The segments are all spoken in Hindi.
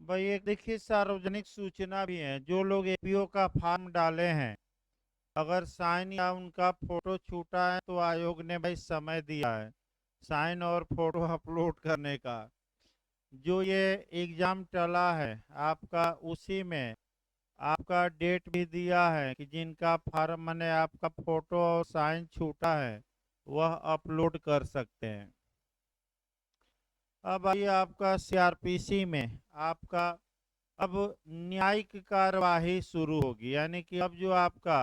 भाई एक देखिए सार्वजनिक सूचना भी है। जो लोग एपीओ का फॉर्म डाले हैं, अगर साइन या उनका फोटो छूटा है तो आयोग ने भाई समय दिया है साइन और फोटो अपलोड करने का। जो ये एग्जाम टला है आपका, उसी में आपका डेट भी दिया है कि जिनका फॉर्म मैंने आपका फोटो और साइन छूटा है वह अपलोड कर सकते हैं। अब आइए आपका सीआरपीसी में आपका अब न्यायिक कार्यवाही शुरू होगी, यानी कि अब जो आपका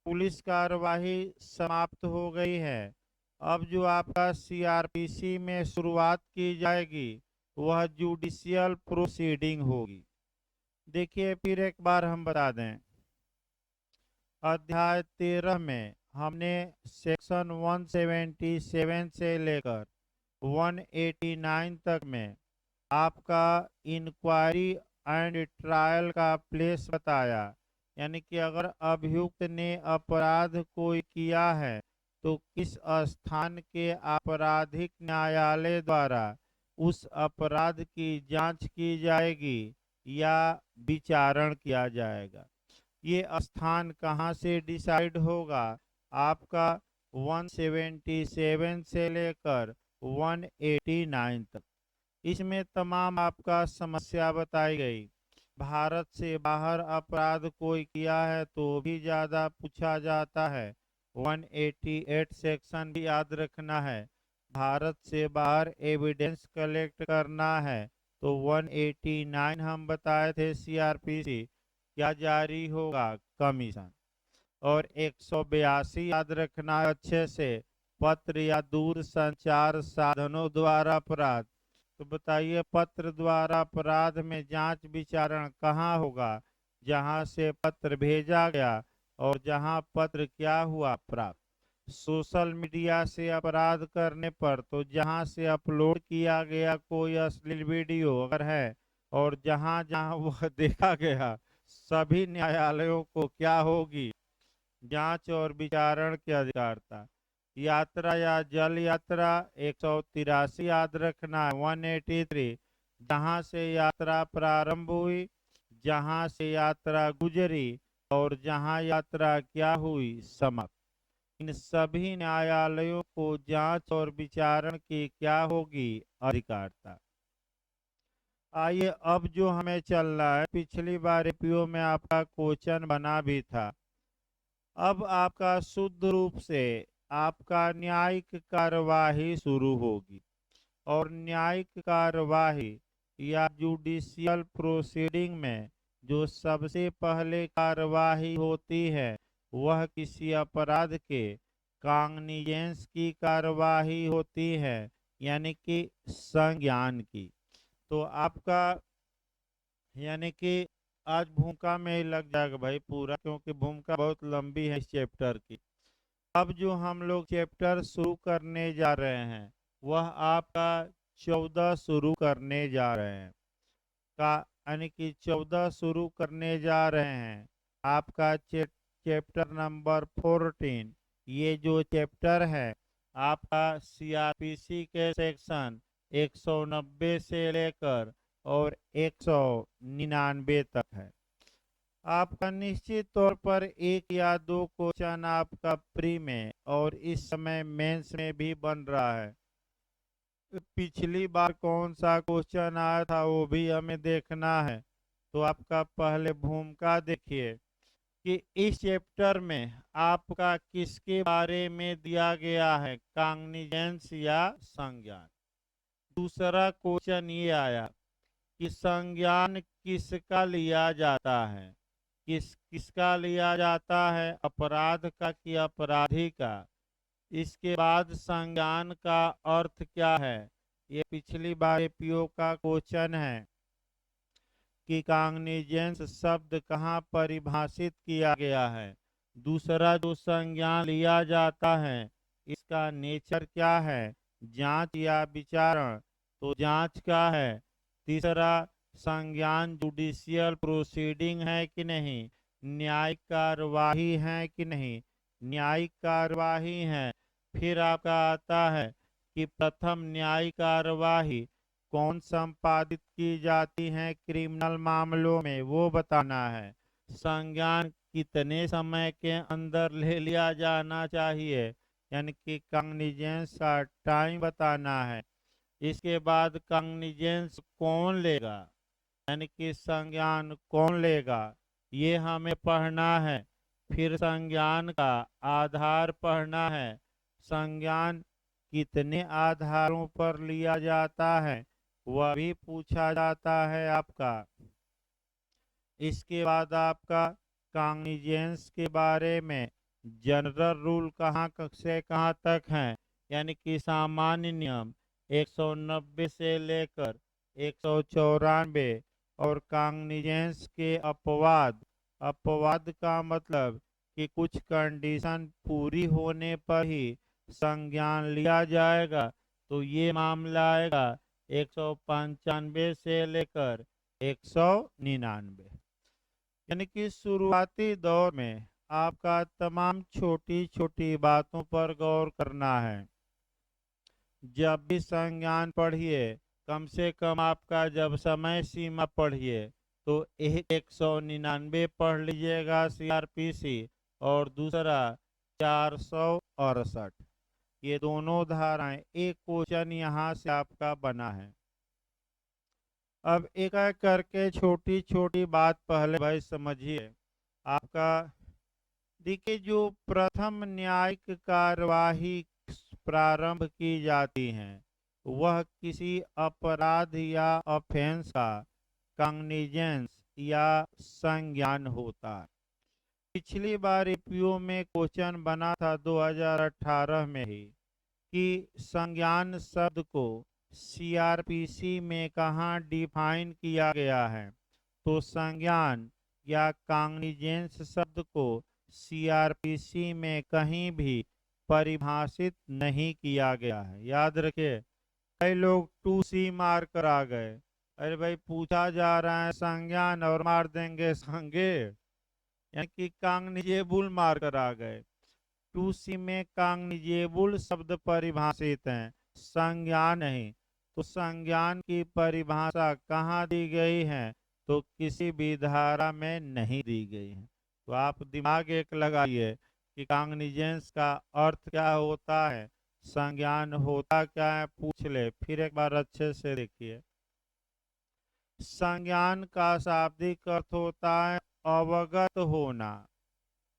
पुलिस कार्यवाही समाप्त हो गई है। अब जो आपका सीआरपीसी में शुरुआत की जाएगी वह जुडिशियल प्रोसीडिंग होगी। देखिए फिर एक बार हम बता दें, अध्याय 13 में हमने सेक्शन 177 से लेकर 189 तक में आपका इंक्वायरी एंड ट्रायल का प्लेस बताया। यानी कि अगर अभियुक्त ने अपराध कोई किया है तो किस स्थान के आपराधिक न्यायालय द्वारा उस अपराध की जांच की जाएगी या विचारण किया जाएगा। ये स्थान कहाँ से डिसाइड होगा? आपका 177 से लेकर 189 तक। इसमें तमाम आपका समस्या बताई गई। भारत से बाहर अपराध कोई किया है तो भी ज़्यादा पूछा जाता है। 188 सेक्शन भी याद रखना है। भारत से बाहर एविडेंस कलेक्ट करना है तो 189 हम बताए थे सीआरपीसी क्या जारी होगा, कमीशन। और 182 याद रखना है अच्छे से, पत्र या दूर संचार साधनों द्वारा अपराध। तो बताइए पत्र द्वारा अपराध में जांच विचारण कहाँ होगा? जहां से पत्र भेजा गया और जहां पत्र क्या हुआ, प्राप्त। सोशल मीडिया से अपराध करने पर तो जहां से अपलोड किया गया कोई अश्लील वीडियो अगर है और जहां जहां वह देखा गया, सभी न्यायालयों को क्या होगी, जांच और विचारण की अधिकारता। यात्रा या जल यात्रा 183 याद रखना है। 183 जहां से यात्रा प्रारंभ हुई, जहां से यात्रा गुजरी और जहां यात्रा क्या हुई, समाप्त। इन सभी न्यायालयों को जांच और विचारण की क्या होगी, अधिकारता। आइए अब जो हमें चल रहा है, पिछली बार एपीओ में आपका क्वेश्चन बना भी था। अब आपका शुद्ध रूप से आपका न्यायिक कार्यवाही शुरू होगी। और न्यायिक कार्यवाही या जुडिशियल प्रोसीडिंग में जो सबसे पहले कार्यवाही होती है वह किसी अपराध के कांगनिजेंस की कार्यवाही होती है, यानी कि संज्ञान की। तो आपका यानी कि आज भूमिका में ही लग जाएगा भाई पूरा, क्योंकि भूमिका बहुत लंबी है इस चैप्टर की। अब जो हम लोग चैप्टर शुरू करने जा रहे हैं वह आपका 14 शुरू करने जा रहे हैं का, यानी कि 14 शुरू करने जा रहे हैं। आपका चैप्टर नंबर 14। ये जो चैप्टर है आपका सीआरपीसी के सेक्शन 190 से लेकर और 199 तक है। आपका निश्चित तौर पर एक या दो क्वेश्चन आपका प्री में और इस समय मेंस में भी बन रहा है। पिछली बार कौन सा क्वेश्चन आया था वो भी हमें देखना है। तो आपका पहले भूमिका देखिए कि इस चैप्टर में आपका किसके बारे में दिया गया है, कांगनिजेंस या संज्ञान। दूसरा क्वेश्चन ये आया कि संज्ञान किसका लिया जाता है, किसका लिया जाता है, अपराध का कि अपराधी का। इसके बाद संज्ञान का अर्थ क्या है, ये पिछली बार एपीओ का क्वेश्चन है कि कांगनिजेंस शब्द कहाँ परिभाषित किया गया है। दूसरा जो संज्ञान लिया जाता है इसका नेचर क्या है, जांच या विचारण, तो जांच का है। तीसरा संज्ञान जुडिशियल प्रोसीडिंग है कि नहीं, न्यायिक कार्यवाही है कि नहीं, न्यायिक कार्यवाही है। फिर आपका आता है कि प्रथम न्यायिक कार्यवाही कौन संपादित की जाती हैं क्रिमिनल मामलों में वो बताना है। संज्ञान कितने समय के अंदर ले लिया जाना चाहिए, यानी कि कॉग्निजेंस का टाइम बताना है। इसके बाद कॉग्निजेंस कौन लेगा, यानी कि संज्ञान कौन लेगा, ये हमें पढ़ना है। फिर संज्ञान का आधार पढ़ना है। संज्ञान कितने आधारों पर लिया जाता है वह भी पूछा जाता है आपका। इसके बाद आपका कॉग्निजेंस के बारे में जनरल रूल कहाँ से कहाँ तक हैं, यानी कि सामान्य नियम 190 से लेकर 194। और कॉग्निजेंस के अपवाद, अपवाद का मतलब कि कुछ कंडीशन पूरी होने पर ही संज्ञान लिया जाएगा। तो ये मामला आएगा 195 से लेकर 199। यानी कि शुरुआती दौर में आपका तमाम छोटी छोटी बातों पर गौर करना है। जब भी संज्ञान पढ़िए, कम से कम आपका जब समय सीमा पढ़िए तो 199 पढ़ लीजिएगा सीआरपीसी, और दूसरा 468। ये दोनों धाराएं, एक क्वेश्चन यहाँ से आपका बना है। अब एक एक करके छोटी छोटी बात पहले भाई समझिए। आपका देखिए, जो प्रथम न्यायिक कार्यवाही प्रारंभ की जाती हैं वह किसी अपराध या ऑफेंस का कॉग्निजेंस या संज्ञान होता है। पिछली बार एपीओ में क्वेश्चन बना था 2018 में ही कि संज्ञान शब्द को सीआरपीसी में कहाँ डिफाइन किया गया है। तो संज्ञान या कॉग्निजेंस शब्द को सीआरपीसी में कहीं भी परिभाषित नहीं किया गया है। याद रखिए, कई लोग 2C मार कर आ गए। अरे भाई, पूछा जा रहा है संज्ञान और मार देंगे संज्ञे, यानी कि कॉग्निजेबल मार कर आ गए। 2C में कॉग्निजेबल शब्द परिभाषित हैं, संज्ञान नहीं। तो संज्ञान की परिभाषा कहाँ दी गई है, तो किसी भी धारा में नहीं दी गई है। तो आप दिमाग एक लगाइए कि कॉग्निजेंस का अर्थ क्या होता है, संज्ञान होता क्या है, पूछ ले। फिर एक बार अच्छे से देखिए। संज्ञान का शाब्दिक अर्थ होता है अवगत होना।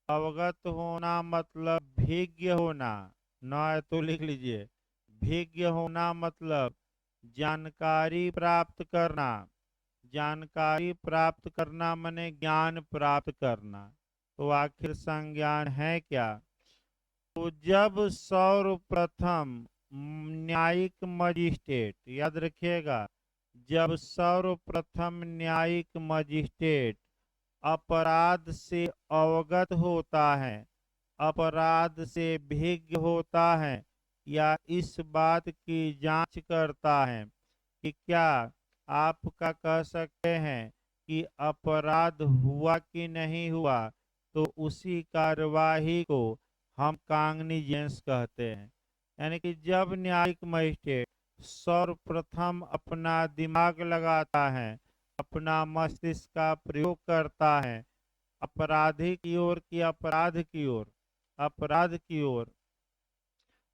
अवगत होना मतलब भिज्ञ होना, न है तो लिख लीजिए। भिज्ञ होना मतलब जानकारी प्राप्त करना। जानकारी प्राप्त करना माने ज्ञान प्राप्त करना। तो आखिर संज्ञान है क्या? तो जब सर्वप्रथम न्यायिक मजिस्ट्रेट, याद रखिएगा, जब सर्वप्रथम न्यायिक मजिस्ट्रेट अपराध से अवगत होता है, अपराध से भिज्ञ होता है, या इस बात की जांच करता है कि क्या आपका कह सकते हैं कि अपराध हुआ कि नहीं हुआ, तो उसी कार्यवाही को हम कॉग्निजेंस कहते हैं। यानी कि जब न्यायिक मजिस्ट्रेट सर्वप्रथम अपना दिमाग लगाता है, अपना मस्तिष्क का प्रयोग करता है अपराधी की ओर की अपराध की ओर, अपराध की ओर,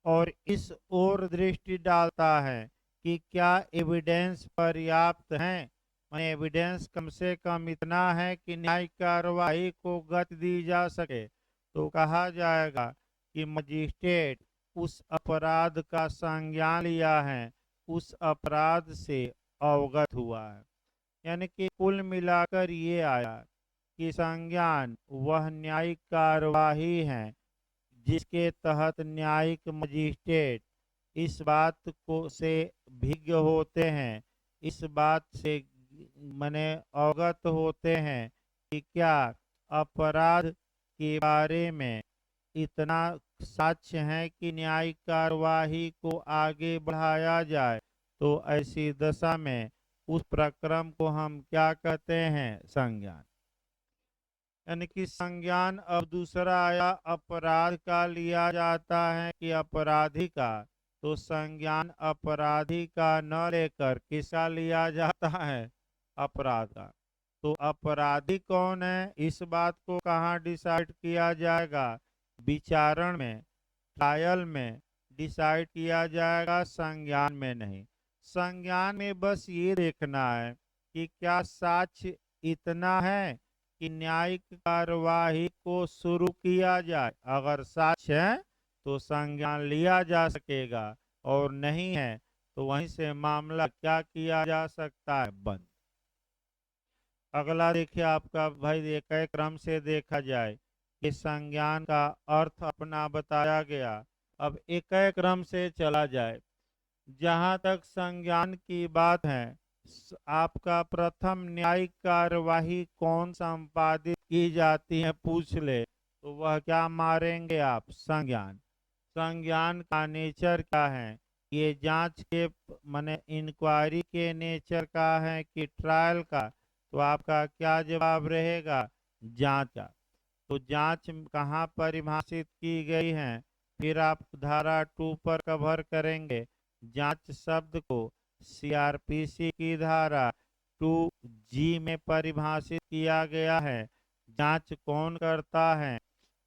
और इस ओर दृष्टि डालता है कि क्या एविडेंस पर्याप्त है, माने एविडेंस कम से कम इतना है कि न्यायिक कार्यवाही को गति दी जा सके, तो कहा जाएगा कि मजिस्ट्रेट उस अपराध का संज्ञान लिया है, उस अपराध से अवगत हुआ है। यानी कि कुल मिलाकर ये आया कि संज्ञान वह न्यायिक कार्यवाही है जिसके तहत न्यायिक मजिस्ट्रेट इस बात को से भिज्ञ होते हैं, इस बात से मने अवगत होते हैं कि क्या अपराध के बारे में इतना साक्ष्य है कि न्यायिक कार्यवाही को आगे बढ़ाया जाए। तो ऐसी दशा में उस प्रक्रम को हम क्या कहते हैं, संज्ञान। यानी कि संज्ञान अब दूसरा आया, अपराध का लिया जाता है कि अपराधी का। तो संज्ञान अपराधी का न लेकर किसका लिया जाता है? अपराध का। तो अपराधी कौन है, इस बात को कहाँ डिसाइड किया जाएगा? विचारण में, ट्रायल में डिसाइड किया जाएगा, संज्ञान में नहीं। संज्ञान में बस ये देखना है कि क्या साक्ष्य इतना है कि न्यायिक कार्यवाही को शुरू किया जाए। अगर साक्ष्य है तो संज्ञान लिया जा सकेगा, और नहीं है तो वहीं से मामला क्या किया जा सकता है? बंद। अगला देखिए आपका भाई, एक एक क्रम से देखा जाए। इस संज्ञान का अर्थ अपना बताया गया। अब एक एक क्रम से चला जाए। जहाँ तक संज्ञान की बात है, आपका प्रथम न्यायिक कार्यवाही कौन संपादित की जाती है पूछ ले तो वह क्या मारेंगे आप? संज्ञान। संज्ञान का नेचर क्या है? ये जांच के माने इंक्वायरी के नेचर का है कि ट्रायल का? तो आपका क्या जवाब रहेगा? जांच का। तो जांच कहाँ परिभाषित की गई है? फिर आप धारा 2 पर कवर करेंगे। जांच शब्द को सीआरपीसी की धारा 2G में परिभाषित किया गया है। जांच कौन करता है?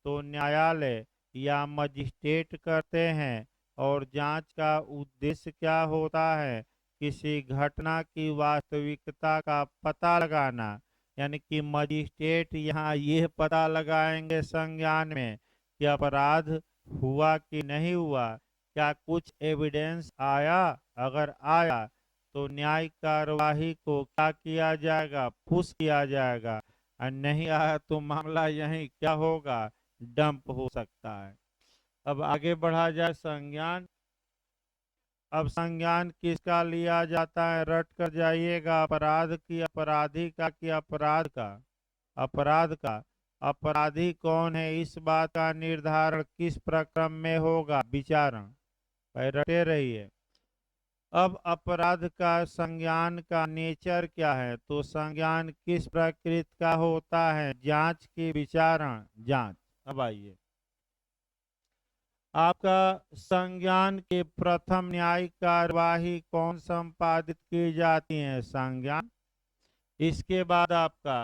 तो न्यायालय या मजिस्ट्रेट करते हैं। और जांच का उद्देश्य क्या होता है? किसी घटना की वास्तविकता का पता लगाना। यानी कि मजिस्ट्रेट यहाँ ये पता लगाएंगे संज्ञान में कि अपराध हुआ कि नहीं हुआ, क्या कुछ एविडेंस आया। अगर आया तो न्यायिक कार्यवाही को क्या किया जाएगा? पुश किया जाएगा। और नहीं आया तो मामला यही क्या होगा? डंप हो सकता है। अब आगे बढ़ा जाए। संज्ञान। अब संज्ञान किसका लिया जाता है? रट कर जाइएगा। अपराध की, अपराधी का, कि अपराध का? अपराध का। अपराधी कौन है, इस बात का निर्धारण किस प्रक्रम में होगा? विचारण। भाई रटे रहिए। अब अपराध का संज्ञान का नेचर क्या है? तो संज्ञान किस प्रकृति का होता है? जांच की विचारण, जांच। अब आइए, आपका संज्ञान के प्रथम न्यायिक कार्यवाही कौन संपादित की जाती है? संज्ञान। इसके बाद आपका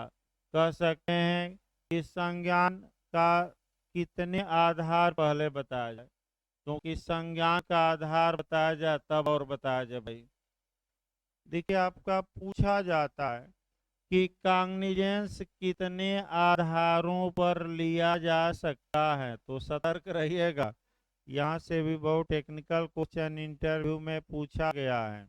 कह सकते हैं कि संज्ञान का कितने आधार पहले बताया जाए, क्योंकि संज्ञान का आधार बताया जाए तब और बताया जाए। भाई देखिए, आपका पूछा जाता है कि कॉग्निजेंस कितने आधारों पर लिया जा सकता है। तो सतर्क रहिएगा, यहाँ से भी बहुत टेक्निकल क्वेश्चन इंटरव्यू में पूछा गया है।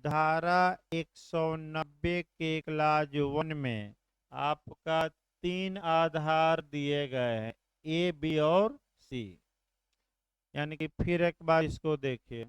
धारा 190 के क्लास 1 में आपका 3 आधार दिए गए हैं, ए, बी और सी। यानी कि फिर एक बार इसको देखिए।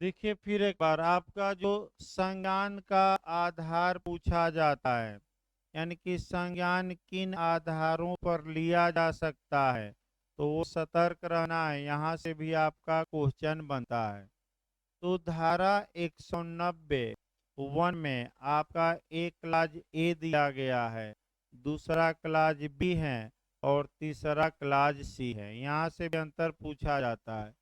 देखिए फिर एक बार, आपका जो संज्ञान का आधार पूछा जाता है, यानी कि संज्ञान किन आधारों पर लिया जा सकता है, तो वो सतर्क रहना है। यहाँ से भी आपका क्वेश्चन बनता है। तो धारा 190 1 में आपका एक क्लाज ए दिया गया है, दूसरा क्लाज बी है और तीसरा क्लाज सी है। यहाँ से भी अंतर पूछा जाता है।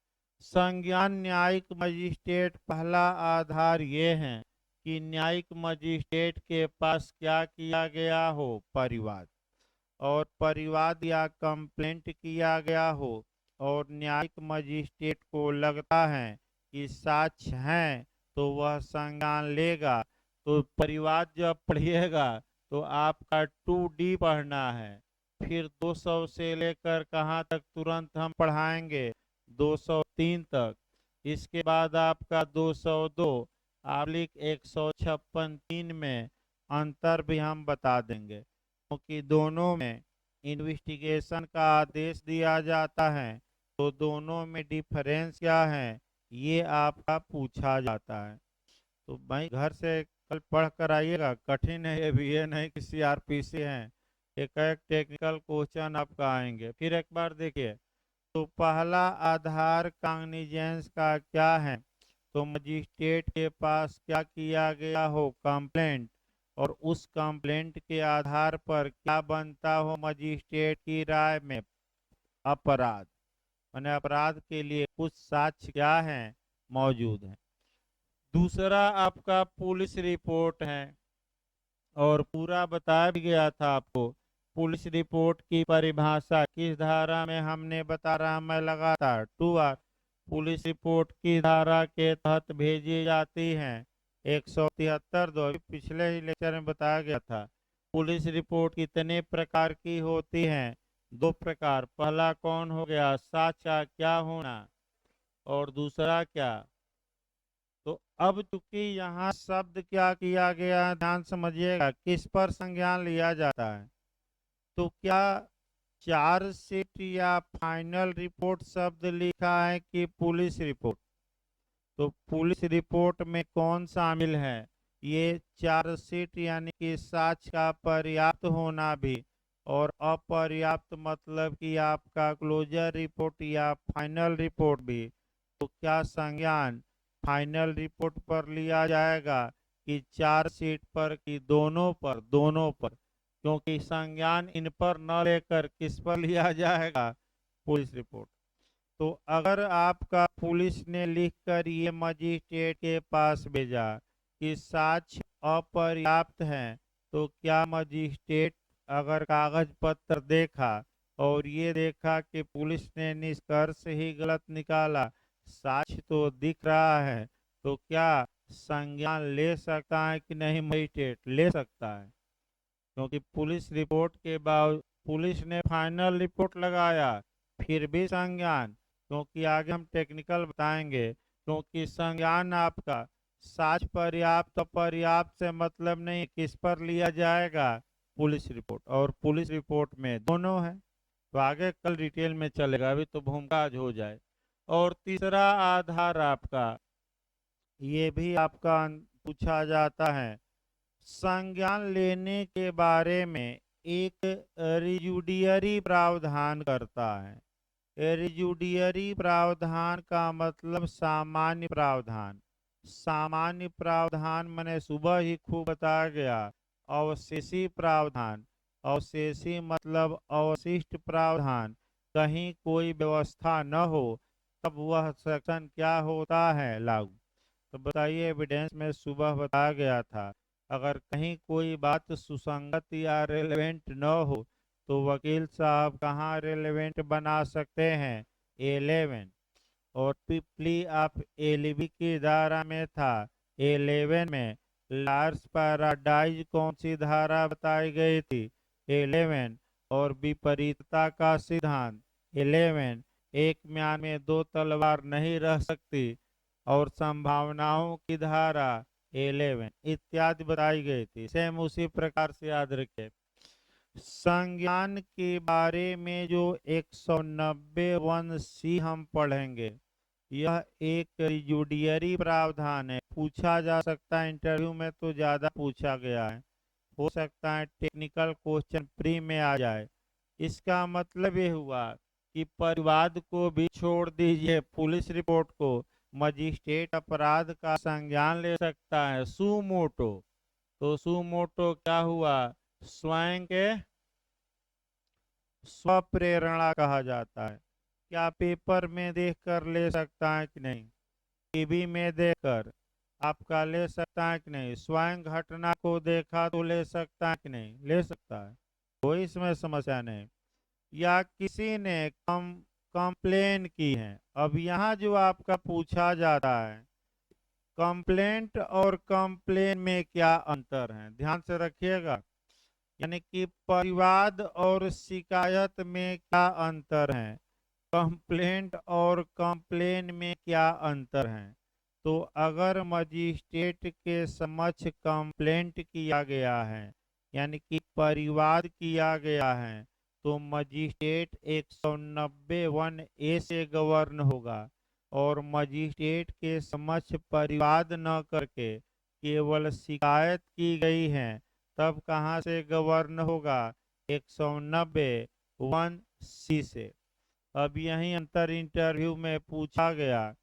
संज्ञान न्यायिक मजिस्ट्रेट, पहला आधार ये है कि न्यायिक मजिस्ट्रेट के पास क्या किया गया हो? परिवाद। और परिवाद या कंप्लेंट किया गया हो और न्यायिक मजिस्ट्रेट को लगता है कि साक्ष्य हैं तो वह संज्ञान लेगा। तो परिवाद जब पढ़िएगा तो आपका 2D पढ़ना है। फिर 200 से लेकर कहाँ तक तुरंत हम पढ़ाएंगे? 203 तक। इसके बाद आपका 202, 156(3) में अंतर भी हम बता देंगे, क्योंकि दोनों में इन्वेस्टिगेशन का आदेश दिया जाता है, तो दोनों में डिफरेंस क्या है ये आपका पूछा जाता है। तो भाई घर से कल पढ़ कर आइएगा, कठिन है ये भी, ये नहीं कि सीआरपीसी है, एक एक टेक्निकल क्वेश्चन आपका आएंगे। फिर एक बार देखिए, तो पहला आधार कांग्निजेंस का क्या है, तो मजिस्ट्रेट के पास क्या किया गया हो कंप्लेंट, और उस कंप्लेंट के आधार पर क्या बनता हो मजिस्ट्रेट की राय में अपराध, माने अपराध के लिए कुछ साक्ष्य क्या है मौजूद है। दूसरा आपका पुलिस रिपोर्ट है, और पूरा बताया भी गया था आपको। पुलिस रिपोर्ट की परिभाषा किस धारा में हमने बता रहा, मैं लगातार 2 बार पुलिस रिपोर्ट की धारा के तहत भेजी जाती हैं। 173 पिछले ही लेक्चर में बताया गया था। पुलिस रिपोर्ट कितने प्रकार की होती हैं, 2 प्रकार। पहला कौन हो गया, साक्ष्य का क्या होना, और दूसरा क्या। तो अब चूंकि यहाँ शब्द क्या किया गया है, ध्यान समझिएगा, किस पर संज्ञान लिया जाता है, तो क्या चार्जशीट या फाइनल रिपोर्ट शब्द लिखा है कि पुलिस रिपोर्ट। तो पुलिस रिपोर्ट में कौन शामिल है, ये चार्जशीट यानी कि साक्ष्य का पर्याप्त होना भी, और अपर्याप्त मतलब कि आपका क्लोजर रिपोर्ट या फाइनल रिपोर्ट भी। तो क्या संज्ञान फाइनल रिपोर्ट पर लिया जाएगा कि चार्जशीट पर, कि दोनों पर, दोनों पर, क्योंकि संज्ञान इन पर न लेकर किस पर लिया जाएगा, पुलिस रिपोर्ट। तो अगर आपका पुलिस ने लिखकर ये मजिस्ट्रेट के पास भेजा कि साक्ष्य अपर्याप्त हैं, तो क्या मजिस्ट्रेट अगर कागज पत्र देखा और ये देखा कि पुलिस ने निष्कर्ष ही गलत निकाला, साक्ष्य तो दिख रहा है, तो क्या संज्ञान ले सकता है कि नहीं, मजिस्ट्रेट ले सकता है। क्योंकि पुलिस रिपोर्ट के बाद पुलिस ने फाइनल रिपोर्ट लगाया, फिर भी संज्ञान, क्योंकि आगे हम टेक्निकल बताएंगे, क्योंकि संज्ञान आपका साक्ष्य पर्याप्त पर्याप्त से मतलब नहीं, किस पर लिया जाएगा, पुलिस रिपोर्ट। और पुलिस रिपोर्ट में दोनों है, तो आगे कल डिटेल में चलेगा, अभी तो भूमिका आज हो जाए। और तीसरा आधार आपका, ये भी आपका पूछा जाता है, संज्ञान लेने के बारे में एक रिजुडियरी प्रावधान करता है। रिजुडियरी प्रावधान का मतलब सामान्य प्रावधान। सामान्य प्रावधान मैंने सुबह ही खूब बताया गया। अवशेषी प्रावधान, अवशेषी मतलब अवशिष्ट प्रावधान, कहीं कोई व्यवस्था न हो तब वह सेक्शन क्या होता है, लागू। तो बताइए, एविडेंस में सुबह बताया गया था, अगर कहीं कोई बात सुसंगत या रेलेवेंट न हो तो वकील साहब कहाँ रेलेवेंट बना सकते हैं, 11। और प्ली ऑफ एलिबी की धारा में था 11 में। लार्स पैराडाइज कौन सी धारा बताई गई थी, 11। और विपरीतता का सिद्धांत 11। एक म्यान में दो तलवार नहीं रह सकती, और संभावनाओं की धारा 11 इत्यादि बताई गई थी। सेम उसी प्रकार से याद रखें। संज्ञान के बारे में जो 190(1)(c हम पढ़ेंगे, यह एक रिजुडियरी प्रावधान है। पूछा जा सकता है इंटरव्यू में, तो ज्यादा पूछा गया है, हो सकता है टेक्निकल क्वेश्चन प्री में आ जाए। इसका मतलब ये हुआ कि परिवाद को भी छोड़ दीजिए, पुलिस रिपोर्ट को मजिस्ट्रेट अपराध का संज्ञान ले सकता है सुमोटो। तो सुमोटो क्या हुआ, स्वयं के स्वप्रेरणा कहा जाता है। क्या पेपर में देखकर ले सकता है कि नहीं, टीवी में देखकर आपका ले सकता है कि नहीं, स्वयं घटना को देखा तो ले सकता है कि नहीं, ले सकता है, कोई इसमें समस्या नहीं। या किसी ने कंप्लेन की है। अब यहाँ जो आपका पूछा जाता है, कंप्लेंट और कंप्लेन में क्या अंतर है, ध्यान से रखिएगा। यानी कि परिवाद और शिकायत में क्या अंतर है, कंप्लेंट और कंप्लेन में क्या अंतर है। तो अगर मजिस्ट्रेट के समक्ष कंप्लेंट किया गया है यानी कि परिवाद किया गया है तो मजिस्ट्रेट 190(1) से गवर्न होगा और मजिस्ट्रेट के समक्ष परिवाद न करके केवल शिकायत की गई है तब कहाँ से गवर्न होगा 190(1) से। अब यही अंतर इंटरव्यू में पूछा गया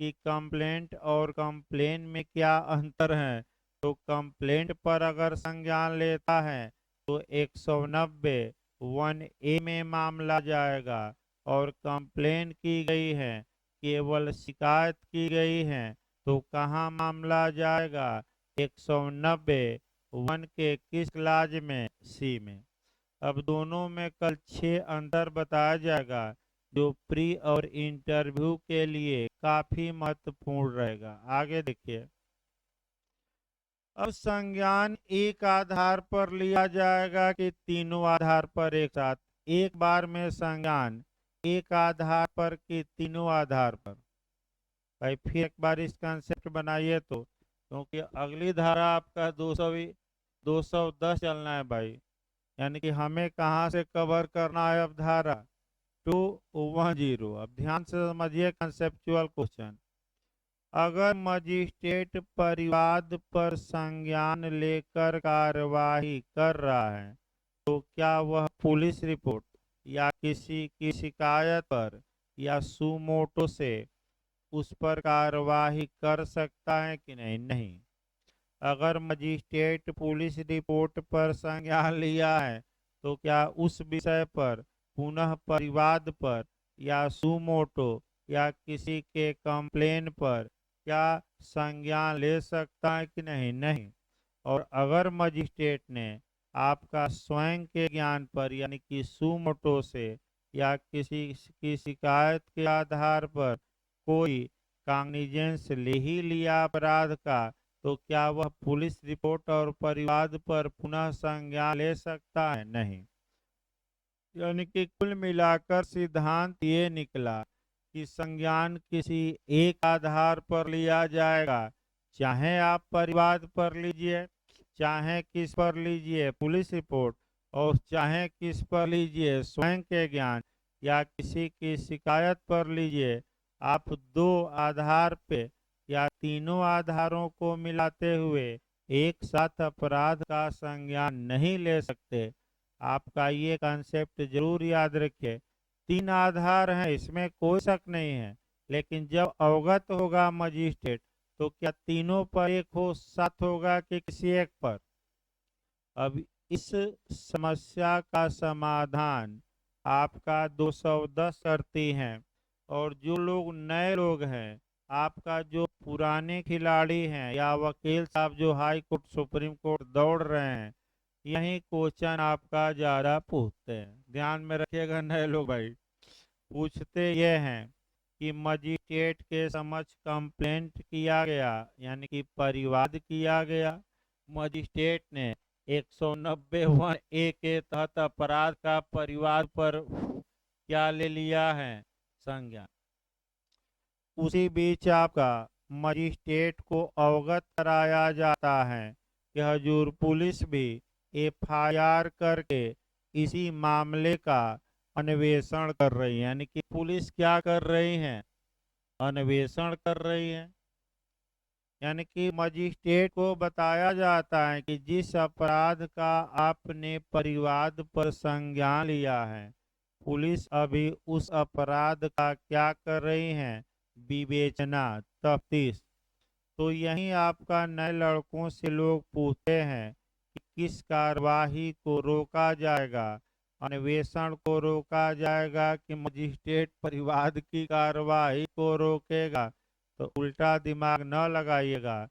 कि कंप्लेंट और कंप्लेन में क्या अंतर है। तो कंप्लेंट पर अगर संज्ञान लेता है तो 190(1) में मामला जाएगा और कंप्लेन की गई है केवल शिकायत की गई है तो कहाँ मामला जाएगा 190(1) के किस क्लाज में, सी में। अब दोनों में कल 6 अंतर बताया जाएगा जो प्री और इंटरव्यू के लिए काफी महत्वपूर्ण रहेगा। आगे देखिए। अब संज्ञान एक आधार पर लिया जाएगा कि तीनों आधार पर एक साथ, एक बार में संज्ञान एक आधार पर कि तीनों आधार पर। भाई फिर एक बार इस कंसेप्ट बनाइए तो, क्योंकि अगली धारा आपका 210 चलना है भाई, यानी कि हमें कहाँ से कवर करना है अब धारा 210। अब ध्यान से समझिए कंसेप्चुअल क्वेश्चन। अगर मजिस्ट्रेट परिवाद पर संज्ञान लेकर कार्यवाही कर रहा है तो क्या वह पुलिस रिपोर्ट या किसी की शिकायत पर या सुमोटो से उस पर कार्यवाही कर सकता है कि नहीं? नहीं। अगर मजिस्ट्रेट पुलिस रिपोर्ट पर संज्ञान लिया है तो क्या उस विषय पर पुनः परिवाद पर या सुमोटो या किसी के कंप्लेन पर क्या संज्ञान ले सकता है कि नहीं? नहीं। और अगर मजिस्ट्रेट ने आपका स्वयं के ज्ञान पर यानी कि सुमोटो से या किसी की शिकायत के आधार पर कोई काग्निजेंस ले ही लिया अपराध का तो क्या वह पुलिस रिपोर्ट और परिवाद पर पुनः संज्ञान ले सकता है? नहीं। यानी कि कुल मिलाकर सिद्धांत ये निकला कि संज्ञान किसी एक आधार पर लिया जाएगा, चाहे आप परिवाद पर लीजिए, चाहे किस पर लीजिए पुलिस रिपोर्ट, और चाहे किस पर लीजिए स्वयं के ज्ञान या किसी की शिकायत पर लीजिए। आप दो आधार पे या तीनों आधारों को मिलाते हुए एक साथ अपराध का संज्ञान नहीं ले सकते। आपका ये कॉन्सेप्ट जरूर याद रखिए। 3 आधार हैं, इसमें कोई शक नहीं है, लेकिन जब अवगत होगा मजिस्ट्रेट तो क्या तीनों पर एक हो साथ होगा कि किसी एक पर? अब इस समस्या का समाधान आपका 210 करती हैं। और जो लोग नए लोग हैं, आपका जो पुराने खिलाड़ी हैं या वकील साहब जो हाई कोर्ट सुप्रीम कोर्ट दौड़ रहे हैं, यही क्वेश्चन आपका ज़्यादा पूछते हैं। ध्यान में रखिएगा नए लोग भाई। पूछते ये हैं कि मजिस्ट्रेट के समक्ष कंप्लेंट किया गया यानी कि परिवाद किया गया, मजिस्ट्रेट ने 190(1) के तहत अपराध का परिवाद पर क्या ले लिया है? संज्ञान। उसी बीच आपका मजिस्ट्रेट को अवगत कराया जाता है कि हजूर पुलिस भी एफआईआर करके इसी मामले का अन्वेषण कर रही है। यानी कि पुलिस क्या कर रही है? अन्वेषण कर रही है। यानी कि मजिस्ट्रेट को बताया जाता है कि जिस अपराध का आपने परिवाद पर संज्ञान लिया है, पुलिस अभी उस अपराध का क्या कर रही है? विवेचना, तफ्तीश। तो यही आपका नए लड़कों से लोग पूछते हैं कि किस कार्यवाही को रोका जाएगा, अन्वेषण को रोका जाएगा कि मजिस्ट्रेट परिवाद की कार्यवाही को रोकेगा? तो उल्टा दिमाग न लगाइएगा।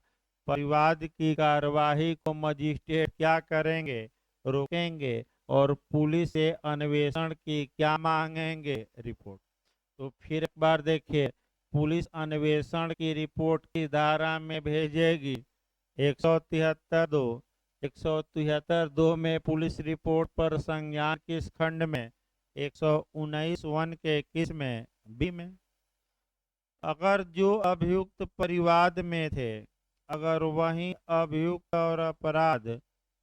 परिवाद की कार्यवाही को मजिस्ट्रेट क्या करेंगे? रोकेंगे। और पुलिस से अन्वेषण की क्या मांगेंगे? रिपोर्ट। तो फिर एक बार देखिए, पुलिस अन्वेषण की रिपोर्ट की धारा में भेजेगी 173(2) में पुलिस रिपोर्ट पर संज्ञान किस खंड में? 119(1) के किस में? बी में। अगर जो अभियुक्त परिवाद में थे, अगर वही अभियुक्त और अपराध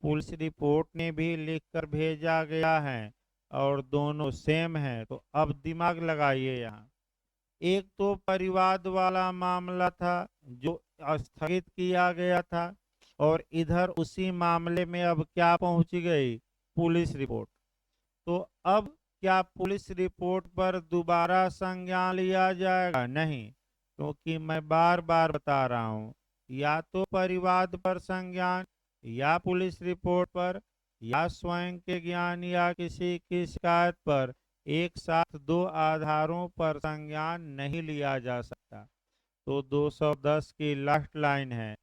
पुलिस रिपोर्ट में भी लिखकर भेजा गया है और दोनों सेम है, तो अब दिमाग लगाइए यहाँ। एक तो परिवाद वाला मामला था जो स्थगित किया गया था, और इधर उसी मामले में अब क्या पहुंच गई, पुलिस रिपोर्ट। तो अब क्या पुलिस रिपोर्ट पर दोबारा संज्ञान लिया जाएगा? नहीं, क्योंकि मैं बार बार बता रहा हूँ, या तो परिवाद पर संज्ञान, या पुलिस रिपोर्ट पर, या स्वयं के ज्ञान या किसी की शिकायत पर, एक साथ दो आधारों पर संज्ञान नहीं लिया जा सकता। तो 210 की लास्ट लाइन है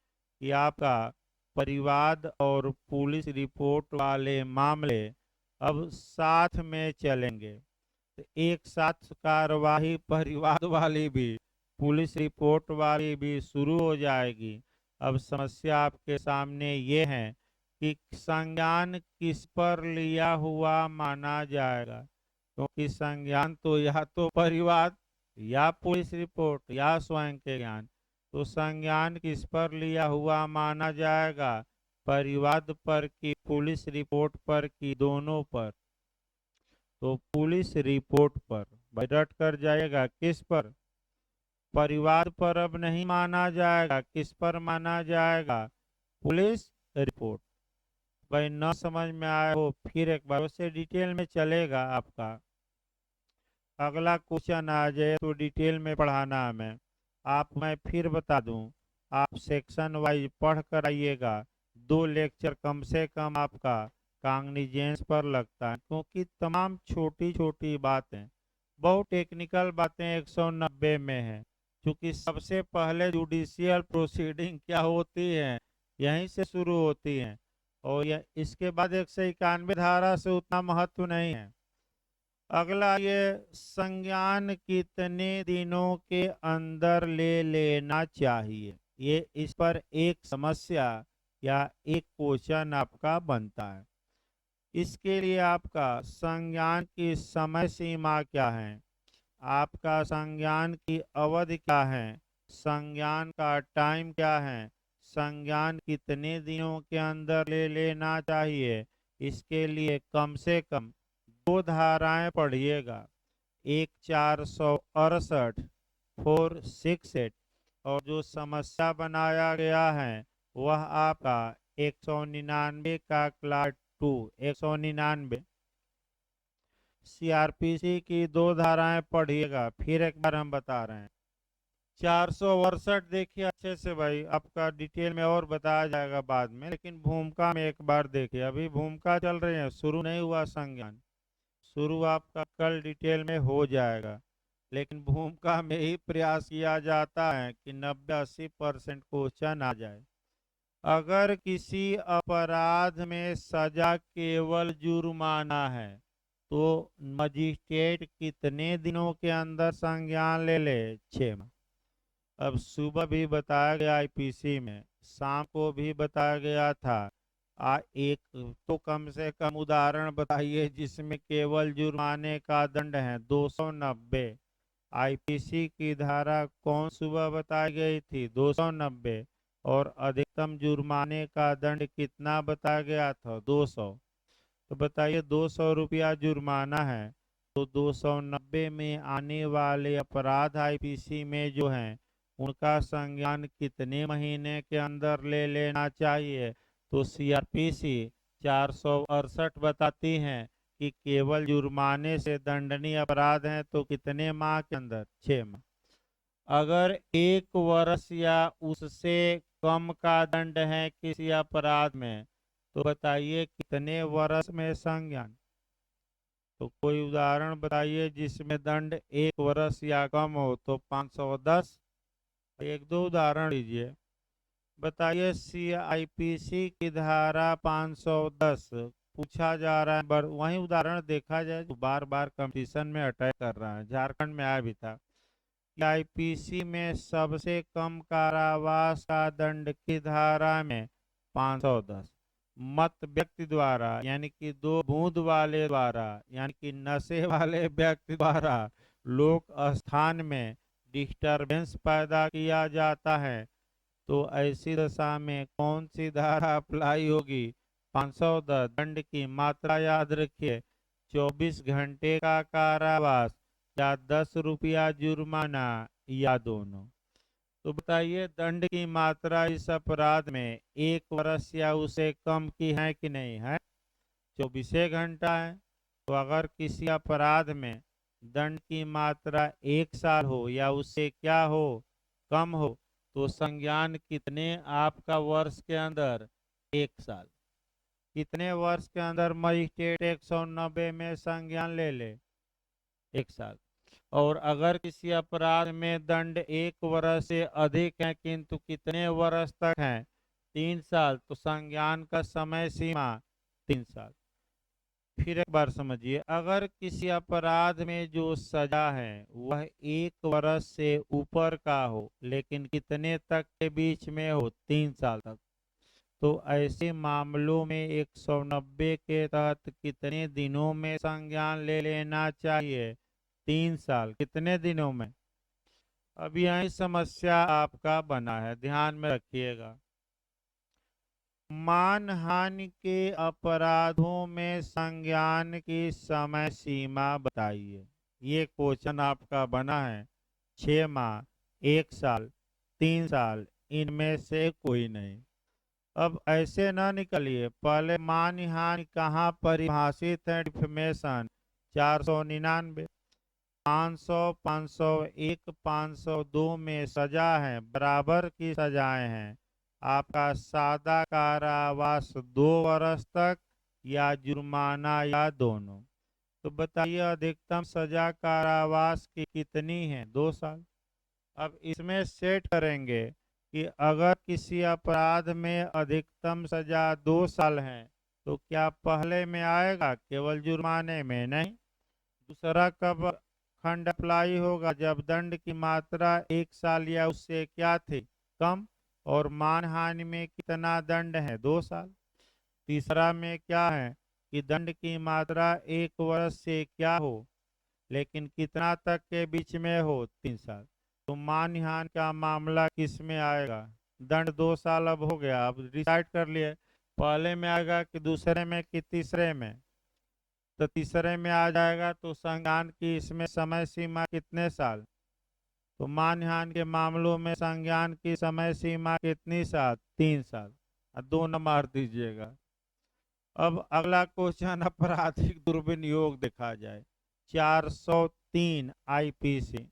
कि आपका परिवाद और पुलिस रिपोर्ट वाले मामले अब साथ में चलेंगे। तो एक साथ कार्यवाही परिवाद वाली भी, पुलिस रिपोर्ट वाली भी शुरू हो जाएगी। अब समस्या आपके सामने ये है कि संज्ञान किस पर लिया हुआ माना जाएगा, क्योंकि संज्ञान तो या तो परिवाद, या पुलिस रिपोर्ट, या स्वयं के ज्ञान। तो संज्ञान किस पर लिया हुआ माना जाएगा, परिवाद पर कि पुलिस रिपोर्ट पर कि दोनों पर? तो पुलिस रिपोर्ट पर। भाई रट कर जाएगा, किस पर? परिवाद पर अब नहीं माना जाएगा, किस पर माना जाएगा, पुलिस रिपोर्ट। भाई न समझ में आए हो फिर एक बार उससे डिटेल में चलेगा आपका। अगला क्वेश्चन आ जाए तो डिटेल में पढ़ाना हमें। मैं फिर बता दूं, आप सेक्शन वाइज पढ़ कर आइएगा। 2 लेक्चर कम से कम आपका कांग्निजेंस पर लगता है, क्योंकि तमाम छोटी छोटी बातें, बहुत टेक्निकल बातें 190 में है। क्योंकि सबसे पहले जुडिशियल प्रोसीडिंग क्या होती है, यहीं से शुरू होती है, और यह इसके बाद 191 धारा से उतना महत्व नहीं है। अगला ये संज्ञान कितने दिनों के अंदर ले लेना चाहिए, ये इस पर एक समस्या या एक क्वेश्चन आपका बनता है। इसके लिए आपका संज्ञान की समय सीमा क्या है, आपका संज्ञान की अवधि क्या है, संज्ञान का टाइम क्या है, संज्ञान कितने दिनों के अंदर ले लेना चाहिए, इसके लिए कम से कम 2 धाराएं पढ़िएगा। एक 468 468, और जो समस्या बनाया गया है वह आपका 199 का क्लास 2, 199 सीआरपीसी की 2 धाराएं पढ़िएगा। फिर एक बार हम बता रहे हैं, 468 देखिए अच्छे से भाई, आपका डिटेल में और बताया जाएगा बाद में, लेकिन भूमिका में एक बार देखिए। अभी भूमिका चल रही है, शुरू नहीं हुआ संज्ञान, शुरू आपका कल डिटेल में हो जाएगा। लेकिन भूमिका में ही प्रयास किया जाता है कि 90-80% क्वेश्चन आ जाए। अगर किसी अपराध में सजा केवल जुर्माना है, तो मजिस्ट्रेट कितने दिनों के अंदर संज्ञान ले ले? 6 माह। अब सुबह भी बताया गया आईपीसी में, शाम को भी बताया गया था। एक तो कम से कम उदाहरण बताइए जिसमें केवल जुर्माने का दंड है 290। आईपीसी की धारा कौन सुबह बताई गई थी? 290। और अधिकतम जुर्माने का दंड कितना बताया गया था? 200। तो बताइए 200 रुपया जुर्माना है, तो 290 में आने वाले अपराध आईपीसी में जो हैं उनका संज्ञान कितने महीने के अंदर ले लेना चाहिए? तो सीआरपीसी 468 बताती हैं कि केवल जुर्माने से दंडनीय अपराध हैं तो कितने माह के अंदर? 6 माह। अगर 1 वर्ष या उससे कम का दंड है किसी अपराध में, तो बताइए कितने वर्ष में संज्ञान? तो कोई उदाहरण बताइए जिसमें दंड 1 वर्ष या कम हो, तो 510। एक दो उदाहरण दीजिए। बताइए सीआईपीसी की धारा 510 पूछा जा रहा है, वही उदाहरण देखा जाए जो बार बार कंपटीशन में अटैक कर रहा है, झारखंड में आया भी था। आईपीसी में सबसे कम कारावास का दंड की धारा में 510। मत व्यक्ति द्वारा, यानी कि 2 बूंद वाले द्वारा, यानी कि नशे वाले व्यक्ति द्वारा लोक स्थान में डिस्टरबेंस पैदा किया जाता है, तो ऐसी दशा में कौन सी धारा अप्लाई होगी? 510। दंड की मात्रा याद रखिए, 24 घंटे का कारावास या 10 रुपया जुर्माना या दोनों। तो बताइए, दंड की मात्रा इस अपराध में 1 वर्ष या उससे कम की है कि नहीं है? 24 घंटा है। तो अगर किसी अपराध में दंड की मात्रा 1 साल हो या उससे क्या हो, कम हो, तो संज्ञान कितने आपका वर्ष के अंदर? 1 साल। कितने वर्ष के अंदर मजिस्ट्रेट 190 में संज्ञान ले ले? 1 साल। और अगर किसी अपराध में दंड 1 वर्ष से अधिक है किंतु कितने वर्ष तक है? 3 साल। तो संज्ञान का समय सीमा 3 साल। फिर एक बार समझिए, अगर किसी अपराध में जो सजा है वह 1 वर्ष से ऊपर का हो लेकिन कितने तक के बीच में हो? 3 साल तक। तो ऐसे मामलों में 190 के तहत कितने दिनों में संज्ञान ले लेना चाहिए? 3 साल। कितने दिनों में? अब यही समस्या आपका बना है, ध्यान में रखिएगा। मानहानि के अपराधों में संज्ञान की समय सीमा बताइए। ये क्वेश्चन आपका बना है। 6 माह, 1 साल, 3 साल, इनमें से कोई नहीं। अब ऐसे ना निकलिए, पहले मानहानि कहाँ परिभाषित है? डिफेमेशन 499, 500, 501, 502 में सजा है, बराबर की सजाएं हैं। आपका सादा कारावास 2 वर्ष तक या जुर्माना या दोनों। तो बताइए, अधिकतम सजा कारावास की कितनी है? 2 साल। अब इसमें सेट करेंगे कि अगर किसी अपराध में अधिकतम सजा 2 साल है तो क्या पहले में आएगा? केवल जुर्माने में नहीं। दूसरा कब खंड अप्लाई होगा? जब दंड की मात्रा 1 साल या उससे क्या थी, कम, और मानहानि में कितना दंड है? 2 साल। तीसरा में क्या है कि दंड की मात्रा 1 वर्ष से क्या हो लेकिन कितना तक के बीच में हो? 3 साल। तो मानहानि का मामला किस में आएगा? दंड 2 साल अब हो गया, अब डिसाइड कर लिए पहले में आएगा कि दूसरे में कि तीसरे में? तो तीसरे में आ जाएगा। तो संज्ञान की इसमें समय सीमा कितने साल? तो मानहानि के मामलों में संज्ञान की समय सीमा कितनी साल? 3 साल। और 2 मार दीजिएगा। अब अगला क्वेश्चन, आपराधिक दुर्विनियोग देखा जाए। 403 आईपीसी।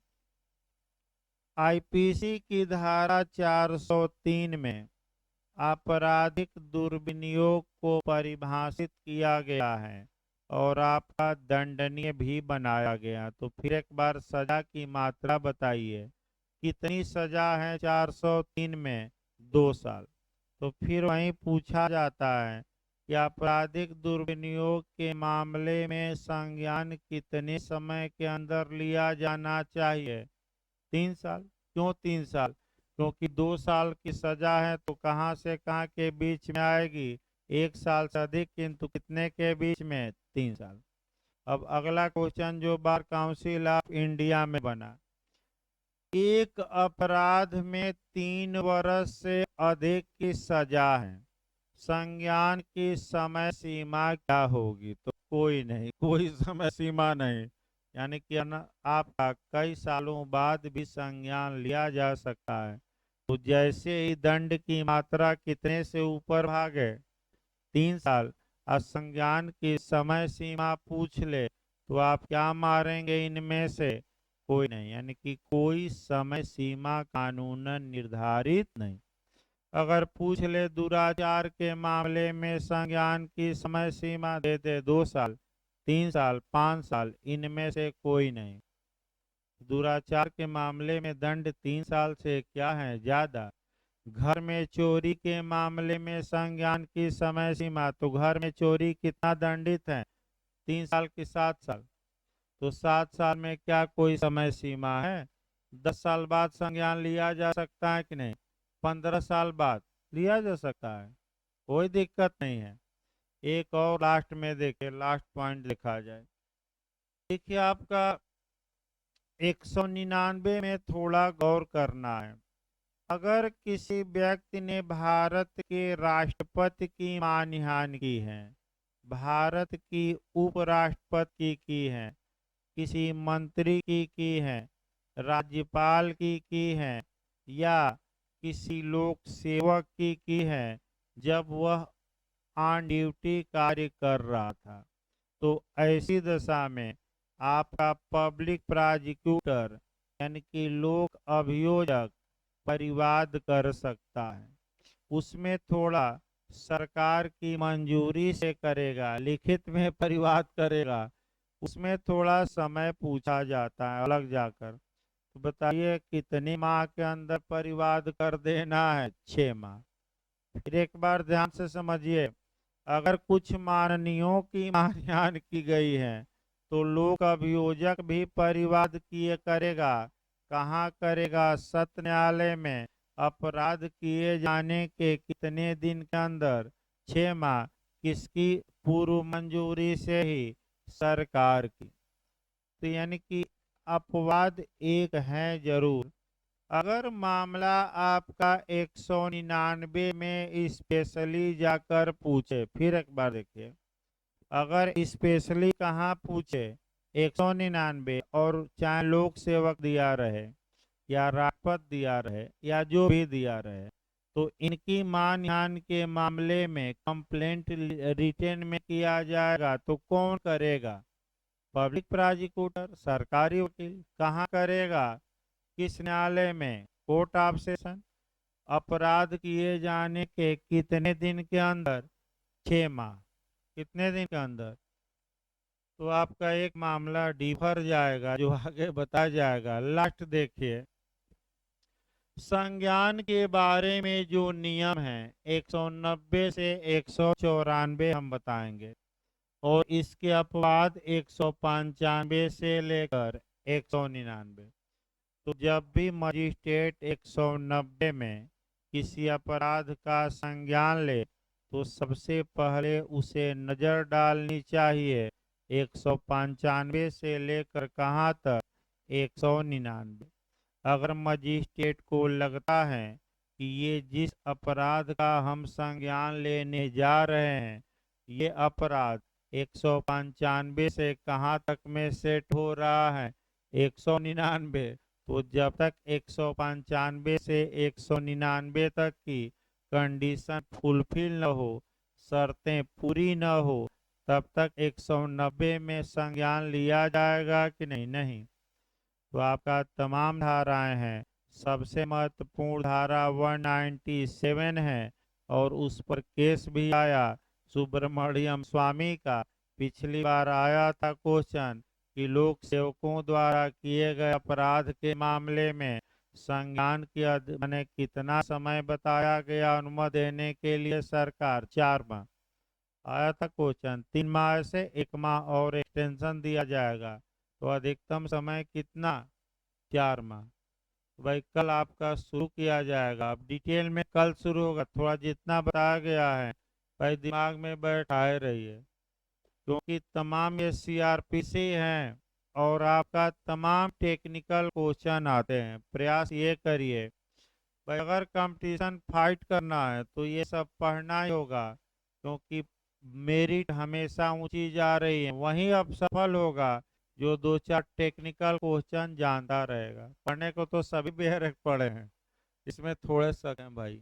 आईपीसी की धारा 403 में आपराधिक दुर्विनियोग को परिभाषित किया गया है और आपका दंडनीय भी बनाया गया। तो फिर एक बार सजा की मात्रा बताइए, कितनी सजा है 403 में? 2 साल। तो फिर वहीं पूछा जाता है कि आपराधिक दुर्विनियोग के मामले में संज्ञान कितने समय के अंदर लिया जाना चाहिए? 3 साल। क्यों 3 साल? क्योंकि 2 साल की सजा है तो कहाँ से कहाँ के बीच में आएगी? 1 साल से अधिक किंतु कितने के बीच में? 3 साल। अब अगला क्वेश्चन जो बार काउंसिल ऑफ इंडिया में बना, एक अपराध में 3 वर्ष से अधिक की सजा है, संज्ञान की समय सीमा क्या होगी? तो कोई नहीं, कोई समय सीमा नहीं। यानी कि आपका कई सालों बाद भी संज्ञान लिया जा सकता है। तो जैसे ही दंड की मात्रा कितने से ऊपर भागे? 3 साल। और संज्ञान की समय सीमा पूछ ले तो आप क्या मारेंगे? इनमें से कोई नहीं, यानी कि कोई समय सीमा कानूनन निर्धारित नहीं। अगर पूछ ले दुराचार के मामले में संज्ञान की समय सीमा दे दे 2 साल, 3 साल, 5 साल, इनमें से कोई नहीं। दुराचार के मामले में दंड 3 साल से क्या है? ज्यादा। घर में चोरी के मामले में संज्ञान की समय सीमा, तो घर में चोरी कितना दंडित है? 3 साल की 7 साल। तो 7 साल में क्या कोई समय सीमा है? 10 साल बाद संज्ञान लिया जा सकता है कि नहीं? 15 साल बाद लिया जा सकता है, कोई दिक्कत नहीं है। एक और लास्ट में देखिए, लास्ट पॉइंट देखा जाए। देखिए आपका 199 में थोड़ा गौर करना है। अगर किसी व्यक्ति ने भारत के राष्ट्रपति की मानहानि की है, भारत की उपराष्ट्रपति की है, किसी मंत्री की है, राज्यपाल की है, या किसी लोक सेवक की है, जब वह ऑन ड्यूटी कार्य कर रहा था, तो ऐसी दशा में आपका पब्लिक प्रोसिक्यूटर यानी कि लोक अभियोजक परिवाद कर सकता है। उसमें थोड़ा सरकार की मंजूरी से करेगा, लिखित में परिवाद करेगा, उसमें थोड़ा समय पूछा जाता है अलग जाकर। तो बताइए कितनी माह के अंदर परिवाद कर देना है? 6 माह। फिर एक बार ध्यान से समझिए, अगर कुछ माननीयों की मानहानि की गई है तो लोक अभियोजक भी परिवाद किए करेगा। कहाँ करेगा? सत्र न्यायालय में। अपराध किए जाने के कितने दिन के अंदर? 6 माह। किसकी पूर्व मंजूरी से? ही सरकार की। तो यानी कि अपवाद एक है जरूर। अगर मामला आपका 199 में स्पेशली जाकर पूछे, फिर एक बार देखिए, अगर स्पेशली कहाँ पूछे? 199, और चाहे लोक सेवक दिया रहे या राष्ट्रपति दिया रहे या जो भी दिया रहे, तो इनकी मानहानि के मामले में कंप्लेंट रिटेन में किया जाएगा तो कौन करेगा? पब्लिक प्रोसिक्यूटर, सरकारी वकील। कहाँ करेगा? किस न्यायालय में? Court of session. अपराध किए जाने के कितने दिन के अंदर? 6 माह। कितने दिन के अंदर? तो आपका एक मामला डिफर जाएगा जो आगे बताया जाएगा। लास्ट देखिए, संज्ञान के बारे में जो नियम है 190 से 194 हम बताएंगे, और इसके अपवाद 195 से लेकर 199। तो जब भी मजिस्ट्रेट 190 में किसी अपराध का संज्ञान ले तो सबसे पहले उसे नज़र डालनी चाहिए 195 से लेकर कहाँ तक? 199। अगर मजिस्ट्रेट को लगता है कि ये जिस अपराध का हम संज्ञान लेने जा रहे हैं, ये अपराध 195 से कहाँ तक में सेट हो रहा है? 199। तो जब तक 195 से 199 तक की कंडीशन फुलफिल न हो, शर्तें पूरी न हो, तब तक 190 में संज्ञान लिया जाएगा कि नहीं? नहीं। तो आपका तमाम धाराएं हैं। सबसे महत्वपूर्ण धारा 197 है, और उस पर केस भी आया सुब्रमण्यम स्वामी का। पिछली बार आया था क्वेश्चन कि लोक सेवकों द्वारा किए गए अपराध के मामले में संज्ञान की मैंने कितना समय बताया गया अनुमति देने के लिए? सरकार 4 माह। आया था क्वेश्चन। 3 माह से 1 माह और एक्सटेंशन दिया जाएगा, तो अधिकतम समय कितना? 4 माह। भाई कल आपका शुरू किया जाएगा। अब डिटेल में कल शुरू होगा। थोड़ा जितना बताया गया है भाई दिमाग में बैठाए रहिए, क्योंकि तमाम ये सीआरपीसी हैं और आपका तमाम टेक्निकल क्वेश्चन आते हैं। प्रयास ये करिए भाई, अगर कंपटीशन फाइट करना है तो ये सब पढ़ना ही होगा, क्योंकि मेरिट हमेशा ऊंची जा रही है। वहीं अब सफल होगा जो 2-4 टेक्निकल क्वेश्चन जानता रहेगा। पढ़ने को तो सभी बेहद पढ़े हैं, इसमें थोड़े शक हैं भाई।